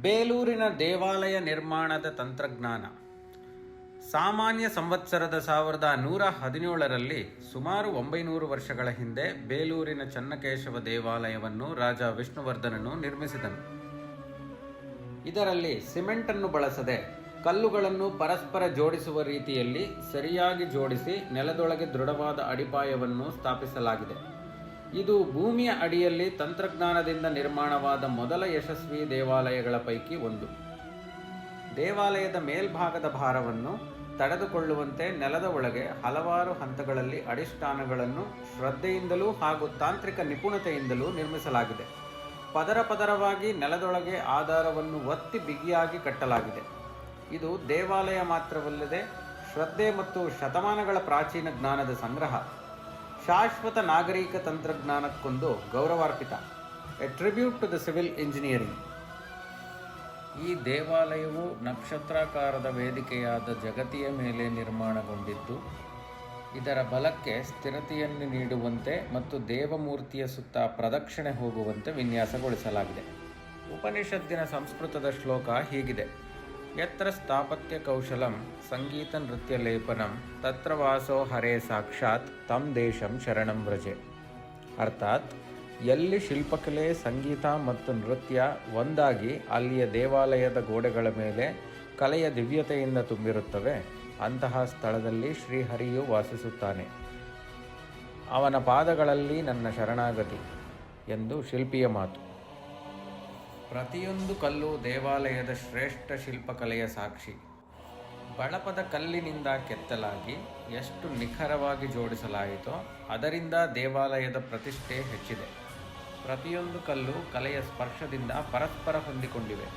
ಬೇಲೂರಿನ ದೇವಾಲಯ ನಿರ್ಮಾಣದ ತಂತ್ರಜ್ಞಾನ. ಸಾಮಾನ್ಯ ಸಂವತ್ಸರದ 1117ರಲ್ಲಿ ಸುಮಾರು 900 ವರ್ಷಗಳ ಹಿಂದೆ ಬೇಲೂರಿನ ಚನ್ನಕೇಶವ ದೇವಾಲಯವನ್ನು ರಾಜ ವಿಷ್ಣುವರ್ಧನನು ನಿರ್ಮಿಸಿದನು. ಇದರಲ್ಲಿ ಸಿಮೆಂಟನ್ನು ಬಳಸದೆ ಕಲ್ಲುಗಳನ್ನು ಪರಸ್ಪರ ಜೋಡಿಸುವ ರೀತಿಯಲ್ಲಿ ಸರಿಯಾಗಿ ಜೋಡಿಸಿ ನೆಲದೊಳಗೆ ದೃಢವಾದ ಅಡಿಪಾಯವನ್ನು ಸ್ಥಾಪಿಸಲಾಗಿದೆ. ಇದು ಭೂಮಿಯ ಅಡಿಯಲ್ಲಿ ತಂತ್ರಜ್ಞಾನದಿಂದ ನಿರ್ಮಾಣವಾದ ಮೊದಲ ಯಶಸ್ವಿ ದೇವಾಲಯಗಳ ಪೈಕಿ ಒಂದು. ದೇವಾಲಯದ ಮೇಲ್ಭಾಗದ ಭಾರವನ್ನು ತಡೆದುಕೊಳ್ಳುವಂತೆ ನೆಲದ ಒಳಗೆ ಹಲವಾರು ಹಂತಗಳಲ್ಲಿ ಅಡಿಷ್ಠಾನಗಳನ್ನು ಶ್ರದ್ಧೆಯಿಂದಲೂ ಹಾಗೂ ತಾಂತ್ರಿಕ ನಿಪುಣತೆಯಿಂದಲೂ ನಿರ್ಮಿಸಲಾಗಿದೆ. ಪದರ ಪದರವಾಗಿ ನೆಲದೊಳಗೆ ಆಧಾರವನ್ನು ಒತ್ತಿ ಬಿಗಿಯಾಗಿ ಕಟ್ಟಲಾಗಿದೆ. ಇದು ದೇವಾಲಯ ಮಾತ್ರವಲ್ಲದೆ ಶ್ರದ್ಧೆ ಮತ್ತು ಶತಮಾನಗಳ ಪ್ರಾಚೀನ ಜ್ಞಾನದ ಸಂಗ್ರಹ. ಶಾಶ್ವತ ನಾಗರಿಕ ತಂತ್ರಜ್ಞಾನಕ್ಕೊಂದು ಗೌರವಾರ್ಪಿತ. A tribute to the civil engineering. ಈ ದೇವಾಲಯವು ನಕ್ಷತ್ರಾಕಾರದ ವೇದಿಕೆಯಾದ ಜಗತಿಯ ಮೇಲೆ ನಿರ್ಮಾಣಗೊಂಡಿದ್ದು, ಇದರ ಬಲಕ್ಕೆ ಸ್ಥಿರತೆಯನ್ನು ನೀಡುವಂತೆ ಮತ್ತು ದೇವಮೂರ್ತಿಯ ಸುತ್ತ ಪ್ರದಕ್ಷಿಣೆ ಹೋಗುವಂತೆ ವಿನ್ಯಾಸಗೊಳಿಸಲಾಗಿದೆ. ಉಪನಿಷತ್ತಿನ ಸಂಸ್ಕೃತದ ಶ್ಲೋಕ ಹೀಗಿದೆ: ಯತ್ರ ಸ್ಥಾಪತ್ಯ ಕೌಶಲಂ ಸಂಗೀತ ನೃತ್ಯ ಲೇಪನಂ ತತ್ರ ವಾಸೋ ಹರೇ ಸಾಕ್ಷಾತ್ ತಮ್ ದೇಶಂ ಶರಣಂ ವ್ರಜೆ. ಅರ್ಥಾತ್, ಎಲ್ಲಿ ಶಿಲ್ಪಕಲೆ, ಸಂಗೀತ ಮತ್ತು ನೃತ್ಯ ಒಂದಾಗಿ ಅಲ್ಲಿಯ ದೇವಾಲಯದ ಗೋಡೆಗಳ ಮೇಲೆ ಕಲೆಯ ದಿವ್ಯತೆಯಿಂದ ತುಂಬಿರುತ್ತವೆ, ಅಂತಹ ಸ್ಥಳದಲ್ಲಿ ಶ್ರೀಹರಿಯು ವಾಸಿಸುತ್ತಾನೆ. ಅವನ ಪಾದಗಳಲ್ಲಿ ನನ್ನ ಶರಣಾಗತಿ ಎಂದು ಶಿಲ್ಪಿಯ ಮಾತು. ಪ್ರತಿಯೊಂದು ಕಲ್ಲು ದೇವಾಲಯದ ಶ್ರೇಷ್ಠ ಶಿಲ್ಪಕಲೆಯ ಸಾಕ್ಷಿ. ಬಳಪದ ಕಲ್ಲಿನಿಂದ ಕೆತ್ತಲಾಗಿ ಎಷ್ಟು ನಿಖರವಾಗಿ ಜೋಡಿಸಲಾಯಿತೋ ಅದರಿಂದ ದೇವಾಲಯದ ಪ್ರತಿಷ್ಠೆ ಹೆಚ್ಚಿದೆ. ಪ್ರತಿಯೊಂದು ಕಲ್ಲು ಕಲೆಯ ಸ್ಪರ್ಶದಿಂದ ಪರಸ್ಪರ ಹೊಂದಿಕೊಂಡಿವೆ.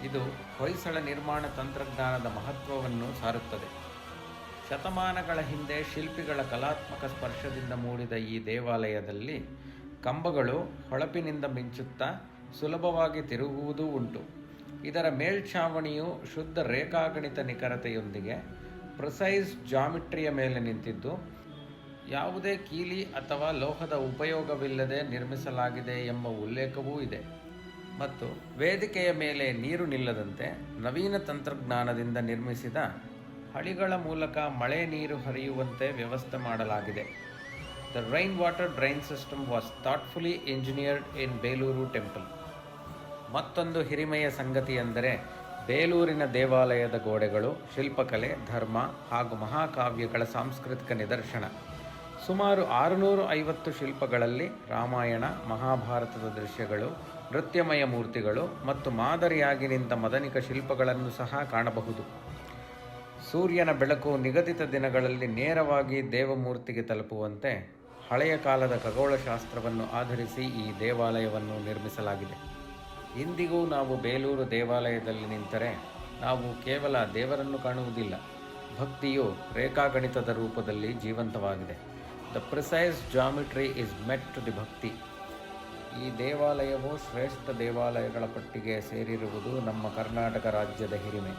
ಇದು ಹೊಯ್ಸಳ ನಿರ್ಮಾಣ ತಂತ್ರಜ್ಞಾನದ ಮಹತ್ವವನ್ನು ಸಾರುತ್ತದೆ. ಶತಮಾನಗಳ ಹಿಂದೆ ಶಿಲ್ಪಿಗಳ ಕಲಾತ್ಮಕ ಸ್ಪರ್ಶದಿಂದ ಮೂಡಿದ ಈ ದೇವಾಲಯದಲ್ಲಿ ಕಂಬಗಳು ಹೊಳಪಿನಿಂದ ಮಿಂಚುತ್ತಾ ಸುಲಭವಾಗಿ ತಿರುಗುವುದೂ ಉಂಟು. ಇದರ ಮೇಲ್ಛಾವಣಿಯು ಶುದ್ಧ ರೇಖಾಗಣಿತ ನಿಖರತೆಯೊಂದಿಗೆ ಪ್ರಿಸೈಸ್ ಜಾಮಿಟ್ರಿಯ ಮೇಲೆ ನಿಂತಿದ್ದು, ಯಾವುದೇ ಕೀಲಿ ಅಥವಾ ಲೋಹದ ಉಪಯೋಗವಿಲ್ಲದೆ ನಿರ್ಮಿಸಲಾಗಿದೆ ಎಂಬ ಉಲ್ಲೇಖವೂ ಇದೆ. ಮತ್ತು ವೇದಿಕೆಯ ಮೇಲೆ ನೀರು ನಿಲ್ಲದಂತೆ ನವೀನ ತಂತ್ರಜ್ಞಾನದಿಂದ ನಿರ್ಮಿಸಿದ ಹಳಿಗಳ ಮೂಲಕ ಮಳೆ ನೀರು ಹರಿಯುವಂತೆ ವ್ಯವಸ್ಥೆ ಮಾಡಲಾಗಿದೆ. The rainwater drain system was thoughtfully engineered in Belur temple. ಮತ್ತೊಂದು ಹಿರಿಮೆಯ ಸಂಗತಿ ಎಂದರೆ ಬೇಲೂರಿನ ದೇವಾಲಯದ ಗೋಡೆಗಳು ಶಿಲ್ಪಕಲೆ, ಧರ್ಮ ಹಾಗೂ ಮಹಾಕಾವ್ಯಗಳ ಸಾಂಸ್ಕೃತಿಕ ನಿದರ್ಶನ. ಸುಮಾರು 650 ಶಿಲ್ಪಗಳಲ್ಲಿ ರಾಮಾಯಣ, ಮಹಾಭಾರತದ ದೃಶ್ಯಗಳು, ನೃತ್ಯಮಯ ಮೂರ್ತಿಗಳು ಮತ್ತು ಮಾದರಿಯಾಗಿ ನಿಂತ ಮದನಿಕ ಶಿಲ್ಪಗಳನ್ನು ಸಹ ಕಾಣಬಹುದು. ಸೂರ್ಯನ ಬೆಳಕು ನಿಗದಿತ ದಿನಗಳಲ್ಲಿ ನೇರವಾಗಿ ದೇವಮೂರ್ತಿಗೆ ತಲುಪುವಂತೆ ಹಳೆಯ ಕಾಲದ ಖಗೋಳಶಾಸ್ತ್ರವನ್ನು ಆಧರಿಸಿ ಈ ದೇವಾಲಯವನ್ನು ನಿರ್ಮಿಸಲಾಗಿದೆ. ಇಂದಿಗೂ ನಾವು ಬೇಲೂರು ದೇವಾಲಯದಲ್ಲಿ ನಿಂತರೆ ನಾವು ಕೇವಲ ದೇವರನ್ನು ಕಾಣುವುದಿಲ್ಲ, ಭಕ್ತಿಯು ರೇಖಾಗಣಿತದ ರೂಪದಲ್ಲಿ ಜೀವಂತವಾಗಿದೆ. The precise geometry is met to the bhakti. ಈ ದೇವಾಲಯವು ಶ್ರೇಷ್ಠ ದೇವಾಲಯಗಳ ಪಟ್ಟಿಗೆ ಸೇರಿರುವುದು ನಮ್ಮ ಕರ್ನಾಟಕ ರಾಜ್ಯದ ಹಿರಿಮೆ.